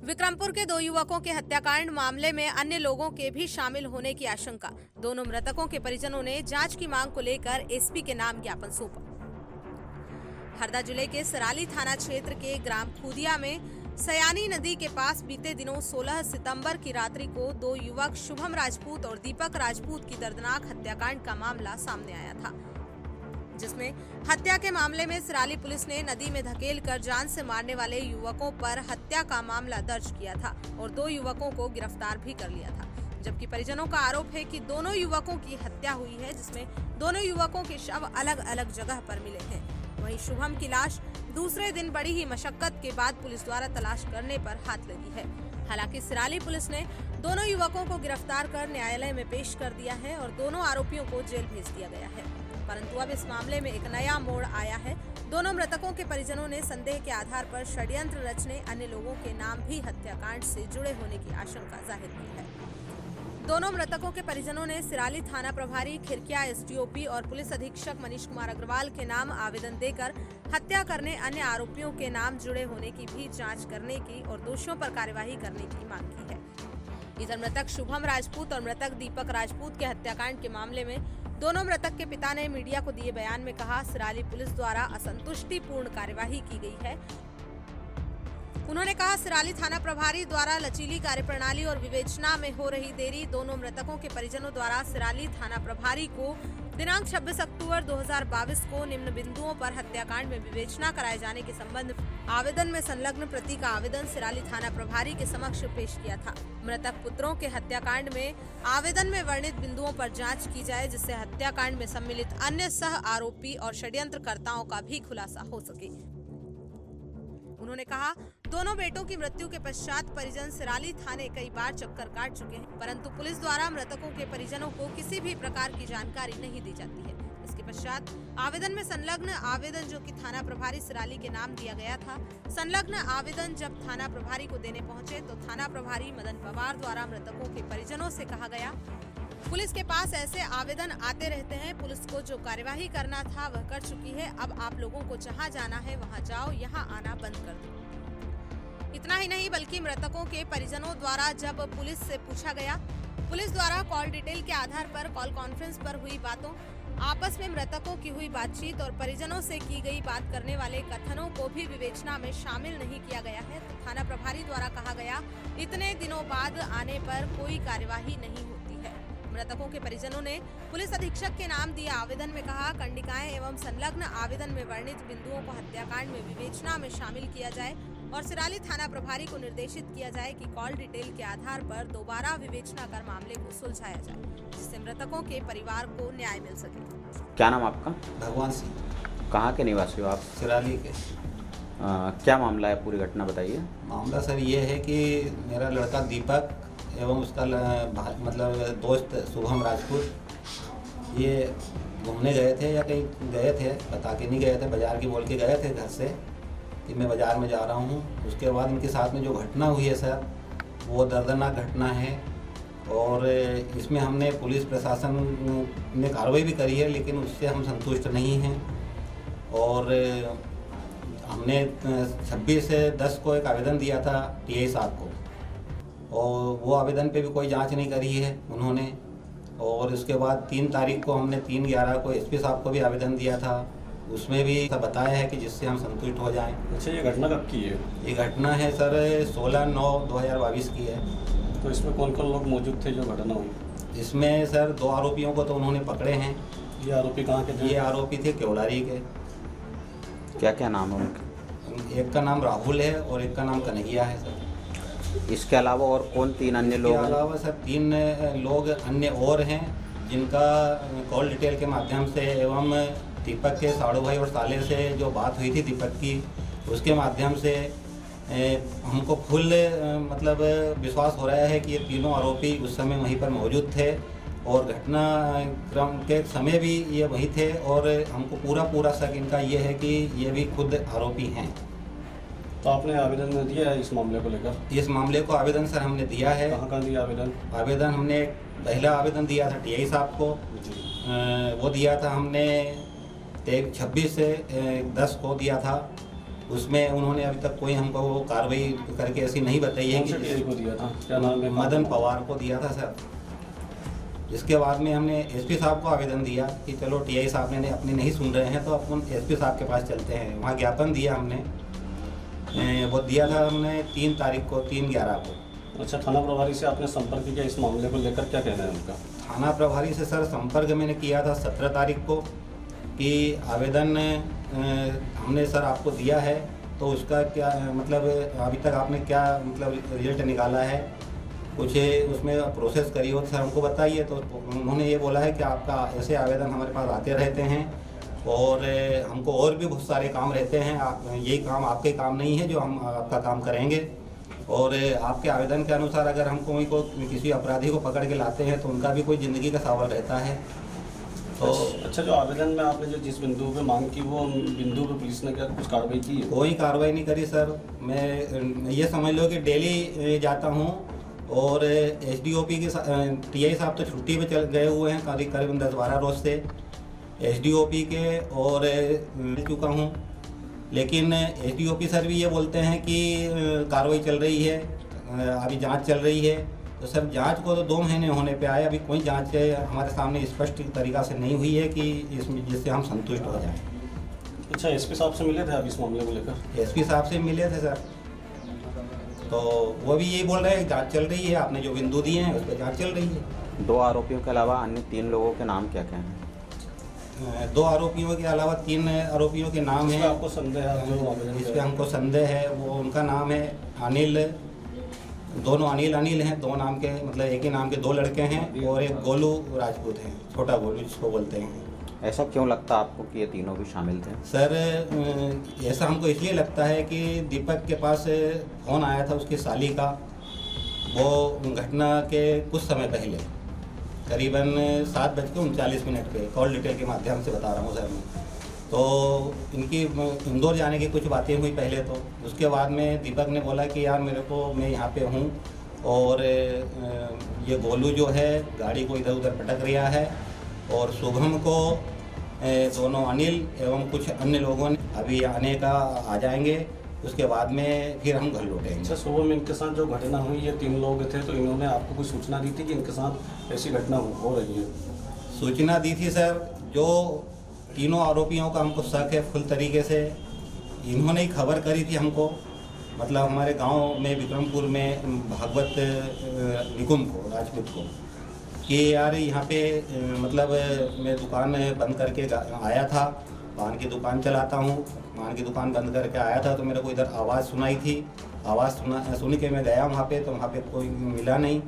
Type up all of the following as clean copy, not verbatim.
विक्रमपुर के 2 युवकों के हत्याकांड मामले में अन्य लोगों के भी शामिल होने की आशंका। दोनों मृतकों के परिजनों ने जांच की मांग को लेकर एसपी के नाम ज्ञापन सौंपा। हरदा जिले के सराली थाना क्षेत्र के ग्राम खूदिया में सयानी नदी के पास बीते दिनों 16 सितंबर की रात्रि को 2 युवक शुभम राजपूत और दीपक राजपूत की दर्दनाक हत्याकांड का मामला सामने आया था, जिसमें हत्या के मामले में सराली पुलिस ने नदी में धकेल कर जान से मारने वाले युवकों पर हत्या का मामला दर्ज किया था और 2 युवकों को गिरफ्तार भी कर लिया था। जबकि परिजनों का आरोप है कि दोनों युवकों की हत्या हुई है, जिसमें दोनों युवकों के शव अलग अलग जगह पर मिले हैं। वहीं शुभम की लाश दूसरे दिन बड़ी ही मशक्कत के बाद पुलिस द्वारा तलाश करने पर हाथ लगी है। हालांकि सराली पुलिस ने दोनों युवकों को गिरफ्तार कर न्यायालय में पेश कर दिया है और दोनों आरोपियों को जेल भेज दिया गया है। परंतु अब इस मामले में एक नया मोड़ आया है। दोनों मृतकों के परिजनों ने संदेह के आधार पर षड्यंत्र रचने अन्य लोगों के नाम भी हत्याकांड से जुड़े होने की आशंका जाहिर की है। दोनों मृतकों के परिजनों ने सिराली थाना प्रभारी खिरकिया एसडीओपी और पुलिस अधीक्षक मनीष कुमार अग्रवाल के नाम आवेदन देकर हत्या करने अन्य आरोपियों के नाम जुड़े होने की भी जांच करने की और दोषियों पर कार्यवाही करने की मांग की है। इधर मृतक शुभम राजपूत और मृतक दीपक राजपूत के हत्याकांड के मामले में दोनों मृतक के पिता ने मीडिया को दिए बयान में कहा, सिराली पुलिस द्वारा असंतुष्टिपूर्ण कार्यवाही की गई है। उन्होंने कहा, सिराली थाना प्रभारी द्वारा लचीली कार्यप्रणाली और विवेचना में हो रही देरी। दोनों मृतकों के परिजनों द्वारा सिराली थाना प्रभारी को दिनांक 26 अक्टूबर 2022 को निम्न बिंदुओं पर हत्याकांड में विवेचना कराए जाने के संबंध आवेदन में संलग्न प्रति का आवेदन सिराली थाना प्रभारी के समक्ष पेश किया था। मृतक पुत्रों के हत्याकांड में आवेदन में वर्णित बिंदुओं पर जांच की जाए, जिससे हत्याकांड में सम्मिलित अन्य सह आरोपी और षड्यंत्रकर्ताओं का भी खुलासा हो सके। उन्होंने कहा, दोनों बेटों की मृत्यु के पश्चात परिजन सिराली थाने कई बार चक्कर काट चुके हैं, परंतु पुलिस द्वारा मृतकों के परिजनों को किसी भी प्रकार की जानकारी नहीं दी जाती है। इसके पश्चात आवेदन में संलग्न आवेदन जो कि थाना प्रभारी सिराली के नाम दिया गया था, संलग्न आवेदन जब थाना प्रभारी को देने पहुंचे तो थाना प्रभारी मदन पवार द्वारा मृतकों के परिजनों से कहा गया, पुलिस के पास ऐसे आवेदन आते रहते हैं, पुलिस को जो कार्यवाही करना था वह कर चुकी है, अब आप लोगों को जहां जाना है वहां जाओ, यहां आना बंद कर दो। इतना ही नहीं बल्कि मृतकों के परिजनों द्वारा जब पुलिस से पूछा गया, पुलिस द्वारा कॉल डिटेल के आधार पर कॉल कॉन्फ्रेंस पर हुई बातों, आपस में मृतकों की हुई बातचीत और परिजनों से की गई बात करने वाले कथनों को भी विवेचना में शामिल नहीं किया गया है। तो थाना प्रभारी द्वारा कहा गया, इतने दिनों बाद आने पर कोई कार्यवाही नहीं होती है। मृतकों के परिजनों ने पुलिस अधीक्षक के नाम दिए आवेदन में कहा, कंडिकाएं एवं संलग्न आवेदन में वर्णित बिंदुओं को हत्याकांड में विवेचना में शामिल किया जाए और सिराली थाना प्रभारी को निर्देशित किया जाए कि कॉल डिटेल के आधार पर दोबारा विवेचना कर मामले को सुलझाया जाए, जिससे मृतकों के परिवार को न्याय मिल सके। क्या नाम आपका? भगवान सिंह। कहाँ के निवासी हो आप? सिराली के। क्या मामला है, पूरी घटना बताइए। मामला सर ये है कि मेरा लड़का दीपक एवं उसका मतलब दोस्त शुभम राजपूत ये घूमने गए थे या कहीं गए थे, बता के नहीं गए थे, बाजार की बोल के गए थे घर से कि मैं बाजार में जा रहा हूँ। उसके बाद इनके साथ में जो घटना हुई है सर, वो दर्दनाक घटना है और इसमें हमने पुलिस प्रशासन ने कार्रवाई भी करी है, लेकिन उससे हम संतुष्ट नहीं हैं। और हमने 26/10 को एक आवेदन दिया था टीआई साहब को, और वो आवेदन पे भी कोई जांच नहीं करी है उन्होंने। और उसके बाद 3 तारीख को हमने 3/11 को एसपी साहब को भी आवेदन दिया था, उसमें भी बताया है कि जिससे हम संतुष्ट हो जाएं। अच्छा, ये घटना कब की है? ये घटना है सर 16/9/2022 की है। तो इसमें कौन कौन लोग मौजूद थे जो घटना हुई? इसमें सर 2 आरोपियों को तो उन्होंने पकड़े हैं। ये आरोपी कहाँ के थे? ये आरोपी थे केवलारी के। क्या क्या नाम है उनके? एक का नाम राहुल है और एक का नाम कन्हैया है सर। इसके अलावा और कौन 3 अन्य लोग हैं? इसके अलावा सर 3 लोग अन्य और हैं, जिनका कॉल डिटेल के माध्यम से एवं दीपक के साड़ू भाई और साले से जो बात हुई थी दीपक की, उसके माध्यम से हमको फुल मतलब विश्वास हो रहा है कि ये तीनों आरोपी उस समय वहीं पर मौजूद थे और घटना क्रम के समय भी ये वहीं थे, और हमको पूरा शक इनका ये है कि ये भी खुद आरोपी हैं। तो आपने आवेदन दिया है इस मामले को लेकर? इस मामले को आवेदन सर हमने दिया है। कहाँ दिया आवेदन? आवेदन हमने पहला आवेदन दिया था टीआई साहब को, वो दिया था हमने 26/10 को दिया था, उसमें उन्होंने अभी तक कोई हमको वो कार्रवाई करके ऐसी नहीं बताई है कौन से टीआई को दिया था, क्या नाम है? मदन पवार को दिया था सर। जिसके बाद में हमने एसपी साहब को आवेदन दिया कि चलो टीआई साहब ने अपनी नहीं सुन रहे हैं तो अपन एसपी साहब के पास चलते हैं। वहाँ ज्ञापन दिया हमने, वो दिया था हमने 3 तारीख को, 3/11 को। अच्छा, थाना प्रभारी से आपने संपर्क किया इस मामले को लेकर, क्या कहना है उनका? थाना प्रभारी से सर संपर्क मैंने किया था 17 तारीख को कि आवेदन हमने सर आपको दिया है, तो उसका क्या मतलब अभी तक आपने क्या मतलब रिजल्ट निकाला है, कुछ उसमें प्रोसेस करी हो तो सर हमको बताइए। तो उन्होंने ये बोला है कि आपका ऐसे आवेदन हमारे पास आते रहते हैं और हमको और भी बहुत सारे काम रहते हैं, यही काम आपके काम नहीं है जो हम आपका काम करेंगे, और आपके आवेदन के अनुसार अगर हम कोई को किसी अपराधी को पकड़ के लाते हैं तो उनका भी कोई ज़िंदगी का सवाल रहता है। तो अच्छा, जो आवेदन में आपने जो जिस बिंदु पे मांग की, वो बिंदु पे पुलिस ने क्या कुछ कार्रवाई की है? कोई कार्रवाई नहीं करी सर। मैं ये समझ लो कि डेली जाता हूँ और एसडीओपी के टीआई साहब तो छुट्टी पे चल गए हुए हैं करीबन 10-12 रोज से, एसडीओपी के और मिल चुका हूँ, लेकिन एसडीओपी सर भी ये बोलते हैं कि कार्रवाई चल रही है, अभी जांच चल रही है। तो सर जांच को तो 2 महीने होने पे आए, अभी कोई जांच हमारे सामने स्पष्ट तरीक़ा से नहीं हुई है कि इसमें जिससे हम संतुष्ट हो जाएं। अच्छा, एसपी साहब से मिले थे आप इस मामले को लेकर? एसपी साहब से मिले थे सर, तो वो भी यही बोल रहे हैं जांच चल रही है, आपने जो बिंदु दिए हैं उस पर जांच चल रही है। 2 आरोपियों के अलावा अन्य 3 लोगों के नाम क्या क्या हैं? 2 आरोपियों के अलावा 3 आरोपियों के नाम हैं। आपको संदेह है जो आवेदन इस पर हमको संदेह है, वो उनका नाम है अनिल, दोनों अनिल हैं, 2 नाम के मतलब एक ही नाम के 2 लड़के हैं, और एक गोलू राजपूत हैं, छोटा गोलू जिसको बोलते हैं। ऐसा क्यों लगता आपको कि ये तीनों भी शामिल थे? सर ऐसा हमको इसलिए लगता है कि दीपक के पास फ़ोन आया था उसकी साली का, वो घटना के कुछ समय पहले करीबन 7:39 पे, कॉल डिटेल के माध्यम से बता रहा हूँ सर मैं। तो इनकी इंदौर जाने की कुछ बातें हुई पहले, तो उसके बाद में दीपक ने बोला कि यार मेरे को मैं यहाँ पे हूँ और ये गोलू जो है गाड़ी को इधर उधर पटक रहा है, और शुभम को दोनों अनिल एवं कुछ अन्य लोगों ने अभी आने का आ जाएंगे, उसके बाद में फिर हम घर लौटेंगे। अच्छा, सुबह में इनके साथ जो घटना हुई, ये 3 लोग थे, तो इन्होंने आपको कोई सूचना दी थी कि इनके साथ ऐसी घटना हो रही है? सूचना दी थी सर, जो तीनों आरोपियों का हमको शक है फुल तरीके से, इन्होंने ही खबर करी थी हमको, मतलब हमारे गांव में विक्रमपुर में भागवत निकुंज को, राजपूत को, कि यार यहाँ पे मतलब मैं दुकान बंद करके आया था, पान की दुकान चलाता हूँ, पान की दुकान बंद करके आया था तो मेरे को इधर आवाज़ सुनाई थी, आवाज़ सुन के मैं गया वहाँ पे, तो वहाँ पे कोई मिला नहीं,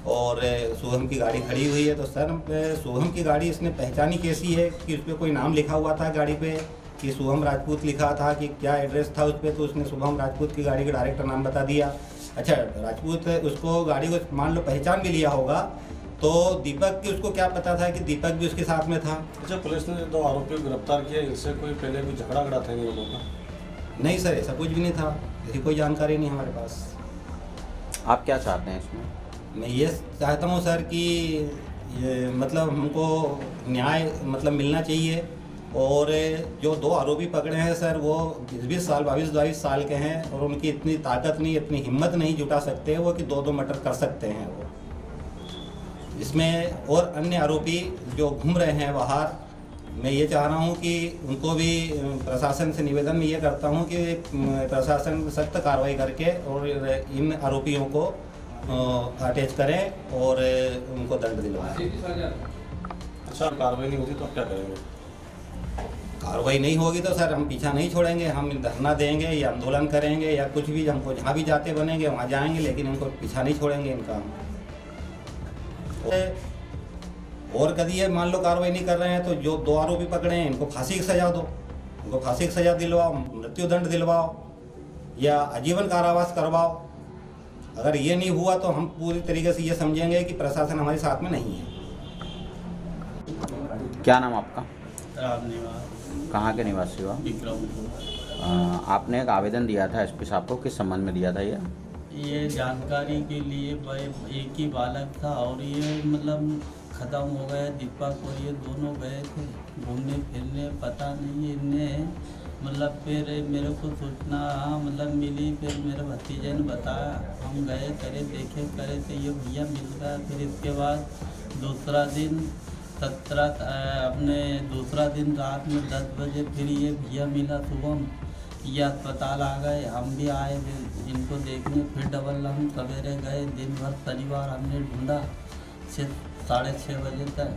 और शुभम की गाड़ी खड़ी हुई है। तो सर शुभम की गाड़ी इसने पहचानी कैसी है कि उस पर कोई नाम लिखा हुआ था गाड़ी पे कि शुभम राजपूत लिखा था, कि क्या एड्रेस था उस पर, तो उसने शुभम राजपूत की गाड़ी का डायरेक्टर नाम बता दिया। अच्छा, राजपूत उसको गाड़ी को मान लो पहचान भी लिया होगा, तो दीपक की उसको क्या पता था कि दीपक भी उसके साथ में था। अच्छा, पुलिस ने 2 आरोपियों को गिरफ्तार किया, इनसे कोई पहले कोई झगड़ा था इन लोगों का? नहीं सर, ऐसा कुछ भी नहीं था, ऐसी कोई जानकारी नहीं हमारे पास। आप क्या चाहते हैं इसमें? मैं ये चाहता हूँ सर कि ये मतलब हमको न्याय मतलब मिलना चाहिए, और जो 2 आरोपी पकड़े हैं सर वो 20 साल 22 साल के हैं, और उनकी इतनी ताकत नहीं, इतनी हिम्मत नहीं जुटा सकते वो कि 2 मर्डर कर सकते हैं वो। इसमें और अन्य आरोपी जो घूम रहे हैं बाहर, मैं ये चाह रहा हूँ कि उनको भी प्रशासन से निवेदन में ये करता हूँ कि प्रशासन सख्त कार्रवाई करके और इन आरोपियों को अटैच करें और उनको दंड दिलवाएं। अच्छा, कार्रवाई नहीं होती तो आप क्या करेंगे? कार्रवाई नहीं होगी तो सर हम पीछा नहीं छोड़ेंगे, हम धरना देंगे या आंदोलन करेंगे या कुछ भी, हमको जहाँ भी जाते बनेंगे वहाँ जाएंगे, लेकिन इनको पीछा नहीं छोड़ेंगे इनका। और कभी ये मान लो कार्रवाई नहीं कर रहे हैं तो जो 2 आरोपी पकड़े हैं इनको फांसी की सजा दो, इनको फांसी की सजा दिलवाओ, मृत्युदंड दिलवाओ या आजीवन कारावास करवाओ। अगर ये नहीं हुआ तो हम पूरी तरीके से ये समझेंगे कि प्रशासन हमारे साथ में नहीं है। क्या नाम आपका? रामनिवास, कहाँ के निवासी हो आप? विक्रमपुर। आपने एक आवेदन दिया था एसपी साहब को, किस संबंध में दिया था ये जानकारी के लिए एक ही बालक था और ये मतलब ख़त्म हो गया। दीपक और ये दोनों गए थे घूमने फिरने, पता नहीं इनने मतलब फिर मेरे को सूचना मतलब मिली, फिर मेरे भतीजे ने बताया, हम गए करे देखे करे तो ये भैया मिल गया। फिर इसके बाद दूसरा दिन दूसरा दिन रात में 10 बजे फिर ये भैया मिला सुबह, ये अस्पताल आ गए। हम भी आए इनको देखने, फिर डबल हम सवेरे गए। दिन भर शनिवार हमने ढूंढा 6-6:30 बजे तक।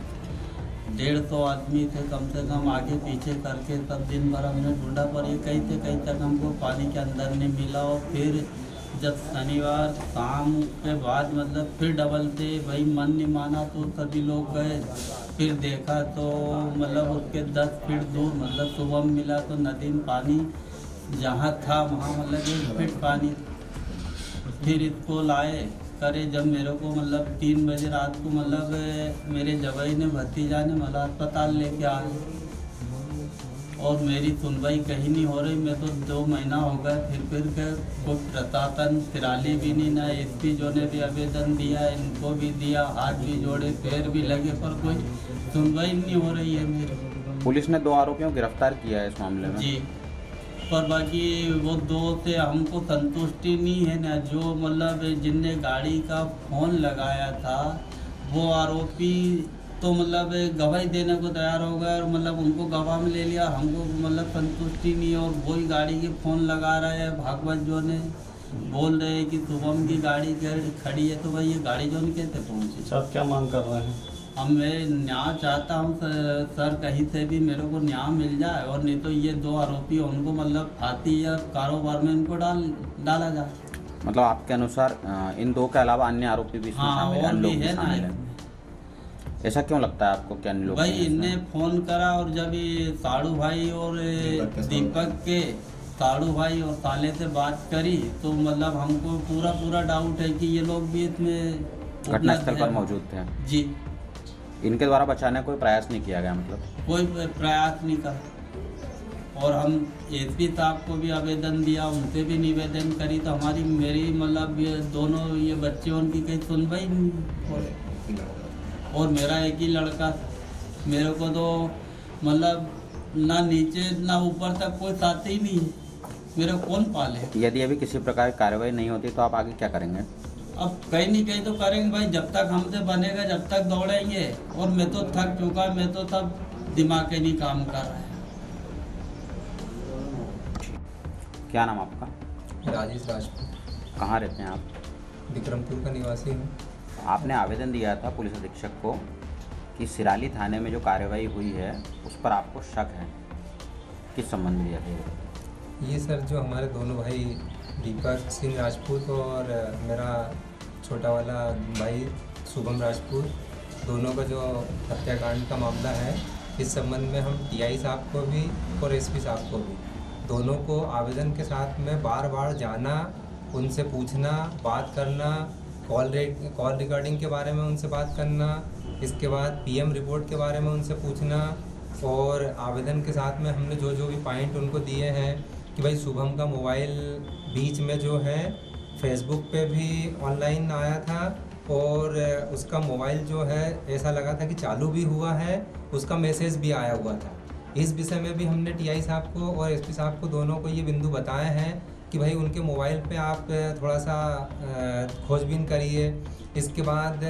150 आदमी थे कम से कम, आगे पीछे करके सब दिन भर हमने ढूंढा, पर ये कहीं तक हमको पानी के अंदर नहीं मिला। और फिर जब शनिवार शाम के बाद मतलब फिर डबल थे, भाई मन नहीं माना तो सभी लोग गए। फिर देखा तो मतलब उसके 10 फीट दूर मतलब सुबह मिला तो नदी में पानी जहाँ था वहाँ मतलब 1 फीट पानी। फिर इसको लाए करे, जब मेरे को मतलब 3 बजे रात को मतलब मेरे जवाई ने भतीजा ने मतलब अस्पताल लेके आए, और मेरी सुनवाई कहीं नहीं हो रही। मैं तो 2 महीना हो गए, फिर कोई प्रशासन फिराली भी नहीं, ना एसपी जो ने भी आवेदन दिया, इनको भी दिया, हाथ भी जोड़े पैर भी लगे, पर कोई सुनवाई नहीं हो रही है मेरी। पुलिस ने 2 आरोपियों को गिरफ्तार किया है इस मामले में। जी, पर बाकी वो 2 से हमको संतुष्टि नहीं है ना। जो मतलब जिनने गाड़ी का फ़ोन लगाया था वो आरोपी तो मतलब गवाही देने को तैयार हो गए, और मतलब उनको गवाह में ले लिया। हमको मतलब संतुष्टि नहीं, और वही गाड़ी के फ़ोन लगा रहे हैं। भागवत जो ने बोल रहे हैं कि शुभम की गाड़ी खड़ी है, तो भाई ये गाड़ी जो कैसे पहुँची। आप क्या मांग कर रहे हैं? अब मैं न्याय चाहता हूँ सर, कहीं से भी मेरे को न्याय मिल जाए, और नहीं तो ये 2 आरोपी उनको मतलब फांसी या कारोबार में इनको डाला जाए। मतलब आपके अनुसार इन 2 के अलावा अन्य आरोपी भी इसमें शामिल हैं, और भी है शामिल हैं। ऐसा क्यों लगता है आपको कि अन्य लोग भाई हैं इसमें? इनने फ़ोन करा, और जब ये साड़ू भाई और दीपक के साड़ू भाई और साले से बात करी, तो मतलब हमको पूरा डाउट है कि ये लोग भी इसमें घटनास्थल पर मौजूद थे। जी, इनके द्वारा बचाने का कोई प्रयास नहीं किया गया, मतलब कोई प्रयास नहीं करा। और हम एसपी साहब को भी आवेदन दिया, उनसे भी निवेदन करी, तो मेरी मतलब ये दोनों ये बच्चे उनकी कहीं सुनवाई नहीं। और मेरा एक ही लड़का, मेरे को तो मतलब ना नीचे ना ऊपर तक कोई साथी ही नहीं है, मेरा कौन पाले। यदि अभी किसी प्रकार की कार्रवाई नहीं होती तो आप आगे क्या करेंगे? अब कहीं नहीं कहीं तो करेंगे भाई, जब तक हमसे बनेगा जब तक दौड़ेंगे। और मैं तो थक चुका, मैं तो सब दिमाग ही नहीं काम कर रहा है। क्या नाम आपका? राजेश राजपूत। कहाँ रहते हैं आप? विक्रमपुर का निवासी हूँ। आपने आवेदन दिया था पुलिस अधीक्षक को कि सिराली थाने में जो कार्रवाई हुई है उस पर आपको शक है, किस संबंध में दिया था? ये सर जो हमारे दोनों भाई दीपक सिंह राजपूत और मेरा छोटा वाला भाई शुभम राजपूत, दोनों का जो हत्याकांड का मामला है, इस संबंध में हम टीआई साहब को भी और एसपी साहब को भी, दोनों को आवेदन के साथ में बार जाना, उनसे पूछना, बात करना, कॉल रिकॉर्डिंग के बारे में उनसे बात करना, इसके बाद पीएम रिपोर्ट के बारे में उनसे पूछना, और आवेदन के साथ में हमने जो भी पॉइंट उनको दिए हैं कि भाई शुभम का मोबाइल बीच में जो है फेसबुक पे भी ऑनलाइन आया था, और उसका मोबाइल जो है ऐसा लगा था कि चालू भी हुआ है, उसका मैसेज भी आया हुआ था। इस विषय में भी हमने टीआई साहब को और एसपी साहब को दोनों को ये बिंदु बताए हैं कि भाई उनके मोबाइल पे आप थोड़ा सा खोजबीन करिए। इसके बाद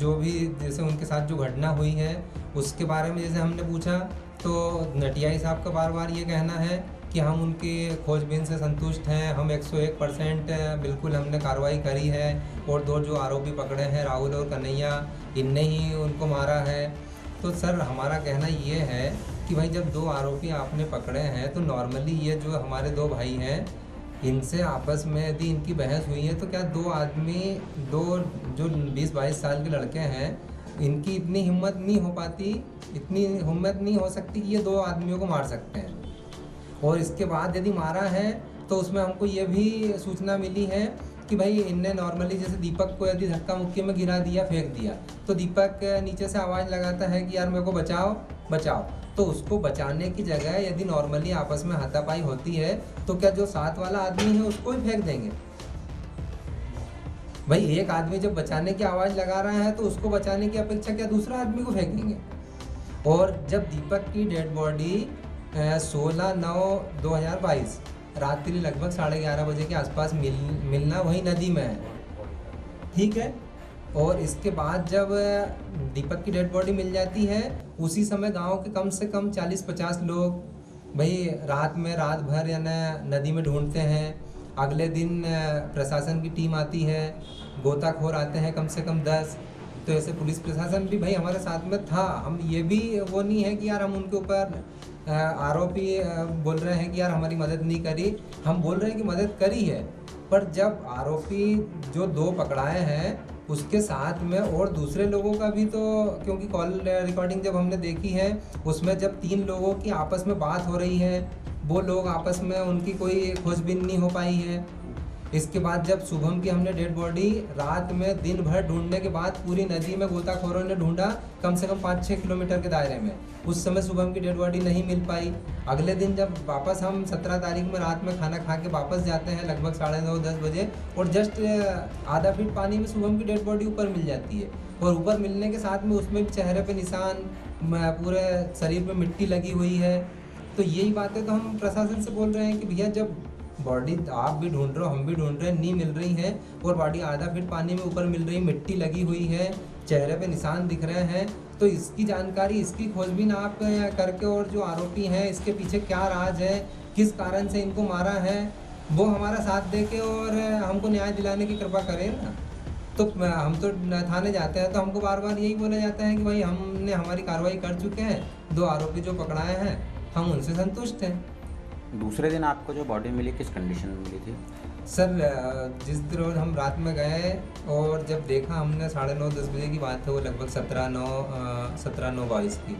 जो भी जैसे उनके साथ जो घटना हुई है उसके बारे में जैसे हमने पूछा, तो टीआई साहब का बार ये कहना है कि हम उनकी खोजबीन से संतुष्ट हैं, हम 101% बिल्कुल हमने कार्रवाई करी है, और 2 जो आरोपी पकड़े हैं राहुल और कन्हैया, इनने ही उनको मारा है। तो सर हमारा कहना ये है कि भाई जब 2 आरोपी आपने पकड़े हैं, तो नॉर्मली ये जो हमारे 2 भाई हैं, इनसे आपस में यदि इनकी बहस हुई है, तो क्या 2 आदमी, 2 जो 20-22 साल के लड़के हैं, इनकी इतनी हिम्मत नहीं हो पाती, इतनी हिम्मत नहीं हो सकती कि ये 2 आदमियों को मार सकते हैं। और इसके बाद यदि मारा है तो उसमें हमको ये भी सूचना मिली है कि भाई इनने नॉर्मली जैसे दीपक को यदि धक्का मुक्की में गिरा दिया, फेंक दिया, तो दीपक नीचे से आवाज़ लगाता है कि यार मेरे को बचाओ बचाओ, तो उसको बचाने की जगह यदि नॉर्मली आपस में हाथापाई होती है, तो क्या जो साथ वाला आदमी है उसको ही फेंक देंगे? भाई एक आदमी जब बचाने की आवाज़ लगा रहा है तो उसको बचाने की अपेक्षा क्या दूसरा आदमी को फेंकेंगे? और जब दीपक की डेड बॉडी 16/9/2022 रात्रि लगभग 11:30 बजे के आसपास मिलना वही नदी में है, ठीक है। और इसके बाद जब दीपक की डेड बॉडी मिल जाती है, उसी समय गांव के कम से कम 40-50 लोग भाई रात भर यानी नदी में ढूंढते हैं। अगले दिन प्रशासन की टीम आती है, गोताखोर आते हैं कम से कम 10। तो ऐसे पुलिस प्रशासन भी भाई हमारे साथ में था। हम ये भी वो नहीं है कि यार हम उनके ऊपर आरोपी बोल रहे हैं कि यार हमारी मदद नहीं करी। हम बोल रहे हैं कि मदद करी है, पर जब आरोपी जो 2 पकड़ाए हैं उसके साथ में और दूसरे लोगों का भी, तो क्योंकि कॉल रिकॉर्डिंग जब हमने देखी है उसमें जब 3 लोगों की आपस में बात हो रही है, वो लोग आपस में उनकी कोई खोजबीन नहीं हो पाई है। इसके बाद जब शुभम की हमने डेड बॉडी रात में दिन भर ढूंढने के बाद पूरी नदी में गोताखोरों ने ढूंढा कम से कम 5-6 किलोमीटर के दायरे में, उस समय शुभम की डेड बॉडी नहीं मिल पाई। अगले दिन जब वापस हम 17 तारीख में रात में खाना खा के वापस जाते हैं लगभग 9:30-10 बजे, और जस्ट आधा फीट पानी में शुभम की डेड बॉडी ऊपर मिल जाती है। और ऊपर मिलने के साथ में उसमें भी चेहरे पे निशान, पूरे शरीर पे मिट्टी लगी हुई है। तो यही बातें तो हम प्रशासन से बोल रहे हैं कि भैया जब बॉडी आप भी ढूंढ रहे हो, हम भी ढूंढ रहे हैं, नहीं मिल रही है, और बॉडी आधा फीट पानी में ऊपर मिल रही, मिट्टी लगी हुई है, चेहरे पे निशान दिख रहे हैं, तो इसकी जानकारी, इसकी खोजबीन आप करके, और जो आरोपी हैं इसके पीछे क्या राज है, किस कारण से इनको मारा है, वो हमारा साथ दे के और हमको न्याय दिलाने की कृपा करें ना। तो हम तो थाने जाते हैं तो हमको बार बार यही बोला जाता है कि भाई हमने हमारी कार्रवाई कर चुके हैं, 2 आरोपी जो पकड़ाए हैं हम उनसे संतुष्ट हैं। दूसरे दिन आपको जो बॉडी मिली किस कंडीशन में मिली थी? सर जिस रोज हम रात में गए और जब देखा हमने 9:30-10 बजे की बात है, वो लगभग 17/9/22 की,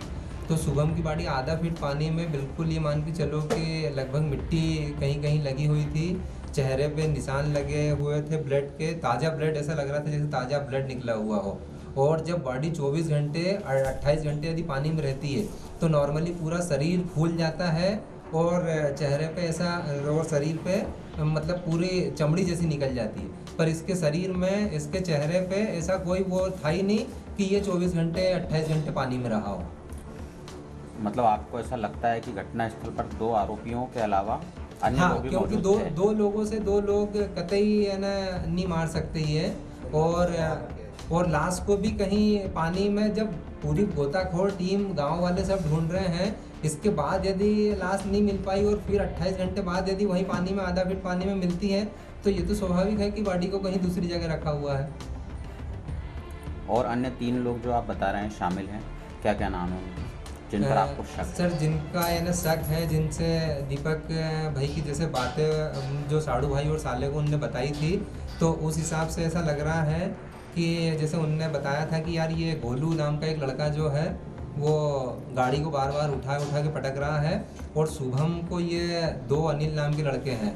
तो शुभम की बॉडी आधा फीट पानी में, बिल्कुल ये मान के चलो कि लगभग मिट्टी कहीं कहीं लगी हुई थी, चेहरे पे निशान लगे हुए थे ब्लड के, ताज़ा ब्लड, ऐसा लग रहा था जैसे ताज़ा ब्लड निकला हुआ हो। और जब बॉडी 24 घंटे 28 घंटे यदि पानी में रहती है तो नॉर्मली पूरा शरीर फूल जाता है, और चेहरे पे ऐसा, और शरीर पे मतलब पूरी चमड़ी जैसी निकल जाती है, पर इसके शरीर में, इसके चेहरे पे ऐसा कोई वो था ही नहीं कि ये 24 घंटे 28 घंटे पानी में रहा हो। मतलब आपको ऐसा लगता है कि घटना स्थल पर 2 आरोपियों के अलावा अन्य हाँ, लोग भी क्योंकि मौजूद थे? 2 लोगों से 2 लोग कतई है ना नहीं मार सकते ही है। और लाश को भी कहीं पानी में, जब पूरी गोताखोर टीम, गांव वाले सब ढूंढ रहे हैं, इसके बाद यदि लाश नहीं मिल पाई और फिर 28 घंटे बाद यदि वही पानी में, आधा फीट पानी में मिलती है, तो ये तो स्वाभाविक है कि बॉडी को कहीं दूसरी जगह रखा हुआ है। और अन्य 3 लोग जो आप बता रहे हैं शामिल हैं, क्या क्या नाम है उनके, जिन पर आपको शक है? सर जिनका है ना शक है, जिनसे दीपक भाई की जैसे बातें जो साड़ू भाई और साले को उनने बताई थी, तो उस हिसाब से ऐसा लग रहा है कि जैसे उनने बताया था कि यार ये गोलू नाम का एक लड़का जो है वो गाड़ी को बार बार उठा के पटक रहा है, और शुभम को ये 2 अनिल नाम के लड़के हैं,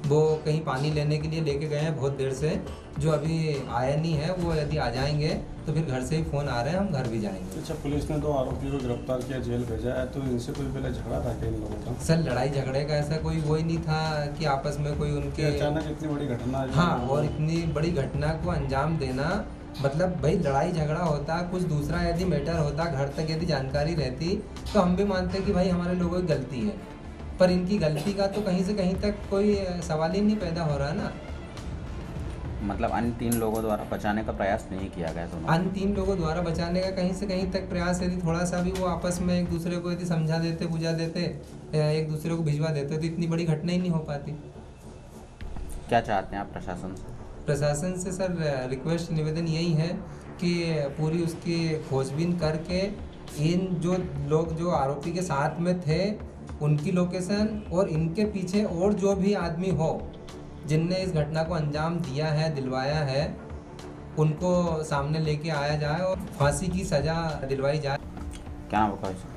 वो कहीं पानी लेने के लिए लेके गए हैं बहुत देर से, जो अभी आया नहीं है। वो यदि आ जाएंगे तो फिर घर से ही फ़ोन आ रहे हैं, हम घर भी जाएंगे। अच्छा, पुलिस ने 2 आरोपियों को गिरफ्तार किया, जेल भेजा है, तो इनसे कोई पहले झगड़ा था क्या इन लोगों का? सर लड़ाई झगड़े का ऐसा कोई वो ही नहीं था कि आपस में कोई उनके, अचानक इतनी बड़ी घटना। हाँ, और इतनी बड़ी घटना को अंजाम देना, मतलब भाई लड़ाई झगड़ा होता, कुछ दूसरा यदि मैटर होता, घर तक यदि जानकारी रहती, तो हम भी मानते कि भाई हमारे लोगों की गलती है, पर इनकी गलती का तो कहीं से कहीं तक कोई सवाल ही नहीं पैदा हो रहा है ना। मतलब अन्य 3 लोगों द्वारा बचाने का प्रयास नहीं किया गया दोनों? अन्य 3 लोगों द्वारा बचाने का कहीं से कहीं तक प्रयास, यदि थोड़ा सा भी वो आपस में एक दूसरे को यदि समझा देते, बुझा देते, एक दूसरे को भिजवा देते, तो इतनी बड़ी घटना ही नहीं हो पाती। क्या चाहते हैं आप प्रशासन से? प्रशासन से सर रिक्वेस्ट, निवेदन यही है कि पूरी उसकी खोजबीन करके इन जो लोग जो आरोपी के साथ में थे उनकी लोकेशन, और इनके पीछे और जो भी आदमी हो जिनने इस घटना को अंजाम दिया है, दिलवाया है, उनको सामने लेके आया जाए और फांसी की सज़ा दिलवाई जाए। क्या नाम होगा इसका?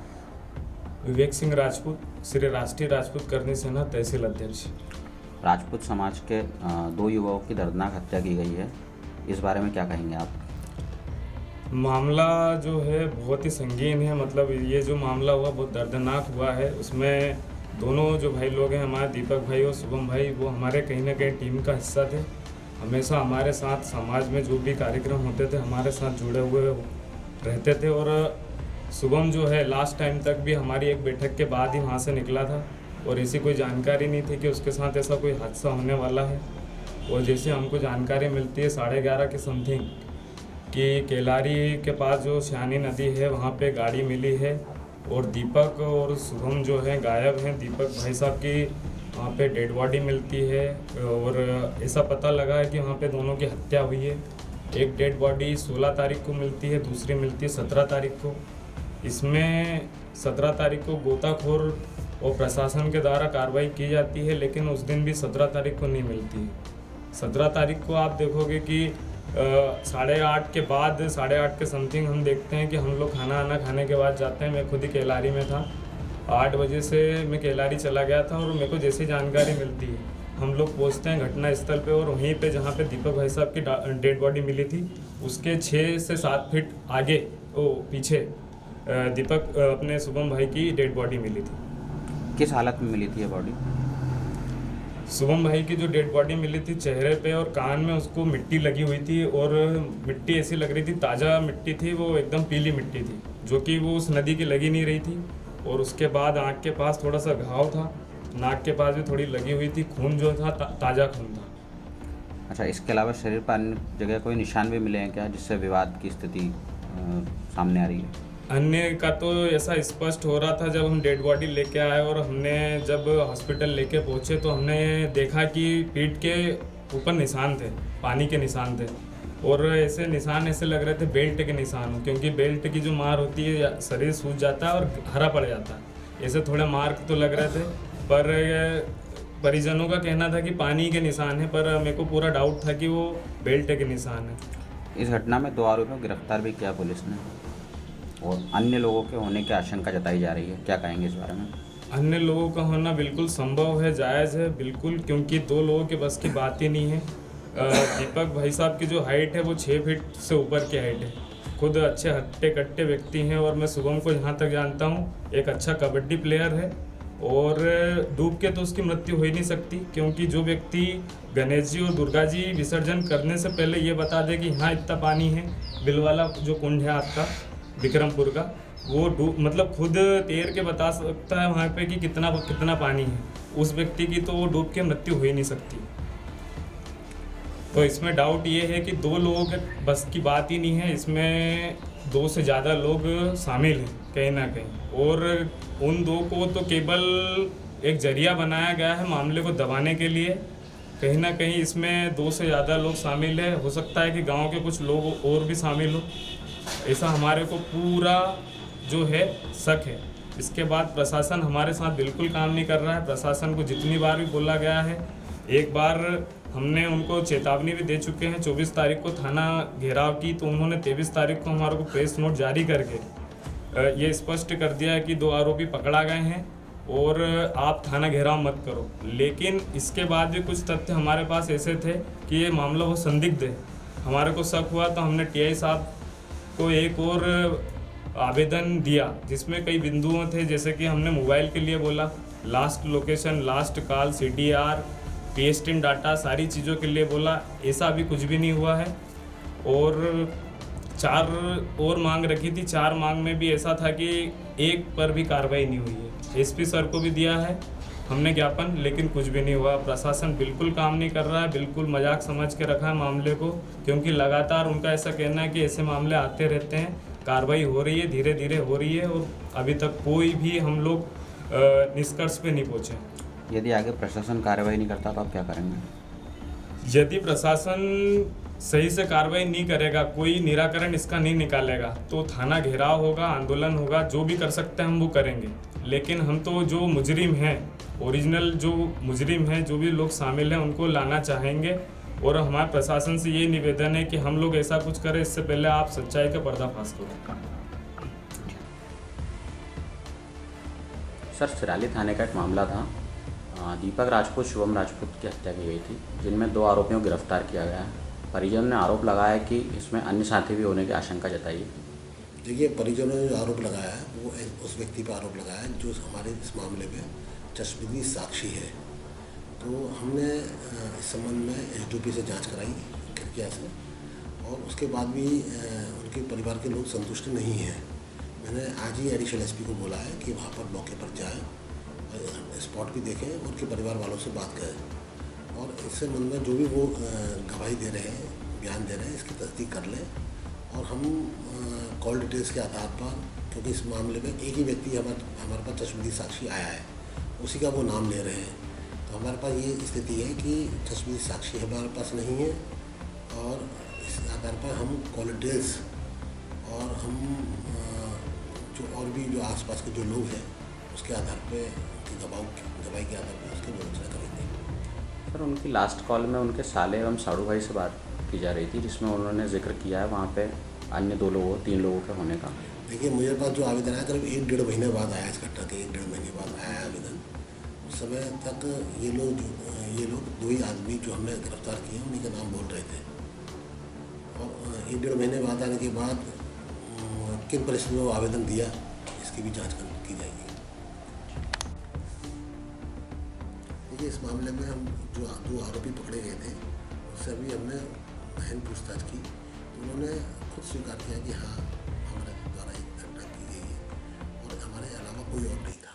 विवेक सिंह राजपूत, श्री राष्ट्रीय राजपूत करनी सेना तहसील अध्यक्ष। राजपूत समाज के 2 युवाओं की दर्दनाक हत्या की गई है, इस बारे में क्या कहेंगे आप? मामला जो है बहुत ही संगीन है, मतलब ये जो मामला हुआ बहुत दर्दनाक हुआ है। उसमें दोनों जो भाई लोग हैं हमारे, दीपक भाई और शुभम भाई, वो हमारे कहीं ना कहीं टीम का हिस्सा थे। हमेशा हमारे साथ समाज में जो भी कार्यक्रम होते थे हमारे साथ जुड़े हुए रहते थे, और शुभम जो है लास्ट टाइम तक भी हमारी एक बैठक के बाद ही वहाँ से निकला था और ऐसी कोई जानकारी नहीं थी कि उसके साथ ऐसा कोई हादसा होने वाला है। और जैसे हमको जानकारी मिलती है 11:30 के समथिंग कि केलारी के पास जो श्यानी नदी है वहाँ पे गाड़ी मिली है और दीपक और शुभम जो है गायब हैं। दीपक भाई साहब की वहाँ पे डेड बॉडी मिलती है और ऐसा पता लगा है कि वहाँ पे दोनों की हत्या हुई है। एक डेड बॉडी 16 तारीख को मिलती है, दूसरी मिलती है 17 तारीख को। इसमें 17 तारीख को गोताखोर और प्रशासन के द्वारा कार्रवाई की जाती है, लेकिन उस दिन भी 17 तारीख को नहीं मिलती है। 17 तारीख को आप देखोगे कि 8:30 के बाद 8:30 के समथिंग हम देखते हैं कि हम लोग खाना खाने के बाद जाते हैं। मैं खुद ही केलारी में था, 8 बजे से मैं केलारी चला गया था और मेरे को जैसी जानकारी मिलती है हम लोग पहुंचते हैं घटना स्थल पे और वहीं पे जहाँ पे दीपक भाई साहब की डेड बॉडी मिली थी उसके 6 से 7 फीट आगे पीछे दीपक अपने शुभम भाई की डेड बॉडी मिली थी। किस हालत में मिली थी ये बॉडी? शुभम भाई की जो डेड बॉडी मिली थी चेहरे पे और कान में उसको मिट्टी लगी हुई थी और मिट्टी ऐसी लग रही थी, ताज़ा मिट्टी थी, वो एकदम पीली मिट्टी थी जो कि वो उस नदी की लगी नहीं रही थी। और उसके बाद आँख के पास थोड़ा सा घाव था, नाक के पास भी थोड़ी लगी हुई थी, खून जो था ताज़ा खून था। अच्छा, इसके अलावा शरीर पर अन्य जगह कोई निशान भी मिले हैं क्या जिससे विवाद की स्थिति सामने आ रही है? अन्य का तो ऐसा स्पष्ट हो रहा था जब हम डेड बॉडी लेके आए और हमने जब हॉस्पिटल लेके पहुंचे तो हमने देखा कि पीठ के ऊपर निशान थे, पानी के निशान थे और ऐसे निशान ऐसे लग रहे थे बेल्ट के निशान हो, क्योंकि बेल्ट की जो मार होती है शरीर सूज जाता है और हरा पड़ जाता है। ऐसे थोड़े मार्क तो लग रहे थे पर परिजनों का कहना था कि पानी के निशान है, पर मेरे को पूरा डाउट था कि वो बेल्ट के निशान है। इस घटना में 2 आरोपियों को गिरफ्तार भी किया पुलिस ने और अन्य लोगों के होने की आशंका जताई जा रही है, क्या कहेंगे इस बारे में? अन्य लोगों का होना बिल्कुल संभव है, जायज़ है बिल्कुल, क्योंकि 2 लोगों के बस की बात ही नहीं है। दीपक भाई साहब की जो हाइट है वो 6 फीट से ऊपर की हाइट है, खुद अच्छे हट्टे कट्टे व्यक्ति हैं और मैं शुभम को जहाँ तक जानता हूँ एक अच्छा कबड्डी प्लेयर है और डूब के तो उसकी मृत्यु हो ही नहीं सकती, क्योंकि जो व्यक्ति गणेश जी और दुर्गा जी विसर्जन करने से पहले ये बता दे कि यहाँ इतना पानी है, बिलवाला जो कुंड है आपका विक्रमपुर का, वो मतलब खुद तैर के बता सकता है वहाँ पे कि कितना पानी है, उस व्यक्ति की तो वो डूब के मृत्यु हो ही नहीं सकती। तो इसमें डाउट ये है कि 2 लोगों के बस की बात ही नहीं है, इसमें 2 से ज़्यादा लोग शामिल हैं कहीं ना कहीं और उन 2 को तो केवल एक जरिया बनाया गया है मामले को दबाने के लिए। कहीं ना कहीं इसमें 2 से ज़्यादा लोग शामिल है, हो सकता है कि गांव के कुछ लोग और भी शामिल हो, ऐसा हमारे को पूरा जो है शक है। इसके बाद प्रशासन हमारे साथ बिल्कुल काम नहीं कर रहा है। प्रशासन को जितनी बार भी बोला गया है, एक बार हमने उनको चेतावनी भी दे चुके हैं 24 तारीख को थाना घेराव की, तो उन्होंने 23 तारीख को हमारे को प्रेस नोट जारी करके ये स्पष्ट कर दिया है कि 2 आरोपी पकड़ा गए हैं और आप थाना घेराव मत करो। लेकिन इसके बाद भी कुछ तथ्य हमारे पास ऐसे थे कि ये मामला बहुत संदिग्ध है। हमारे को शक हुआ तो हमने टीआई साहब को एक और आवेदन दिया जिसमें कई बिंदुओं थे, जैसे कि हमने मोबाइल के लिए बोला, last location, last call, CDR, PSTIN data, सारी चीज़ों के लिए बोला। ऐसा अभी कुछ भी नहीं हुआ है और 4 और मांग रखी थी। 4 मांग में भी ऐसा था कि एक पर भी कार्रवाई नहीं हुई है। SP सर को भी दिया है हमने ज्ञापन, लेकिन कुछ भी नहीं हुआ। प्रशासन बिल्कुल काम नहीं कर रहा है, बिल्कुल मजाक समझ के रखा है मामले को, क्योंकि लगातार उनका ऐसा कहना है कि ऐसे मामले आते रहते हैं, कार्रवाई हो रही है, धीरे धीरे हो रही है और अभी तक कोई भी हम लोग निष्कर्ष पे नहीं पहुँचे। यदि आगे प्रशासन कार्रवाई नहीं करता तो आप क्या करेंगे? यदि प्रशासन सही से कार्रवाई नहीं करेगा, कोई निराकरण इसका नहीं निकालेगा, तो थाना घेराव होगा, आंदोलन होगा, जो भी कर सकते हैं हम वो करेंगे। लेकिन हम तो जो मुजरिम हैं, ओरिजिनल जो मुजरिम हैं, जो भी लोग शामिल हैं, उनको लाना चाहेंगे और हमारे प्रशासन से ये निवेदन है कि हम लोग ऐसा कुछ करें इससे पहले आप सच्चाई का पर्दाफाश करो। सर, सिराली थाने का एक मामला था, दीपक राजपूत, शुभम राजपूत की हत्या की गई थी, जिनमें 2 आरोपियों को गिरफ्तार किया गया है। परिजन ने आरोप लगाया है कि इसमें अन्य साथी भी होने की आशंका जताई है। देखिए, परिजनों ने जो आरोप लगाया है वो उस व्यक्ति पर आरोप लगाया है जो हमारे इस मामले में चश्मदीद साक्षी है। तो हमने इस संबंध में SDOP से जांच कराई खिड़किया से, और उसके बाद भी उनके परिवार के लोग संतुष्ट नहीं हैं, मैंने आज ही एडिशनल एसपी को बोला है कि वहाँ पर मौके पर जाएं, स्पॉट भी देखें, उनके परिवार वालों से बात करें और इस संबंध में जो भी वो गवाही दे रहे हैं, बयान दे रहे हैं, इसकी तस्दीक कर लें। और हम कॉल डिटेल्स के आधार पर, क्योंकि इस मामले में एक ही व्यक्ति हमारे पास चश्मदीद साक्षी आया है, उसी का वो नाम ले रहे हैं, तो हमारे पास ये स्थिति है कि चश्मदीद साक्षी हमारे पास नहीं है और इस आधार पर हम कॉल डिटेल्स और हम जो और भी जो आसपास के जो लोग हैं उसके आधार पे गवाही के आधार पर उसकी विवेचना करेंगे। सर, उनकी लास्ट कॉल में उनके साले एवं साड़ू भाई से बात की जा रही थी, जिसमें उन्होंने जिक्र किया है वहाँ पे अन्य 3 लोगों के होने का। देखिए, मुझे पास जो आवेदन आया करीब 1-1.5 महीने बाद आया, इस घटना के 1-1.5 महीने बाद आया आवेदन। उस समय तक ये लोग 2 ही आदमी जो हमने गिरफ्तार किए उन्हीं का नाम बोल रहे थे और 1-1.5 महीने बाद आने के बाद किन परिस्थितियों में वो आवेदन दिया, इसकी भी जाँच की जाएगी। देखिए, इस मामले में हम जो 2 आरोपी पकड़े गए थे उससे अभी हमने गहन पूछताछ की, तो उन्होंने खुद स्वीकार किया कि हाँ, हमारे द्वारा एक घटना की गई है और हमारे अलावा कोई और नहीं था।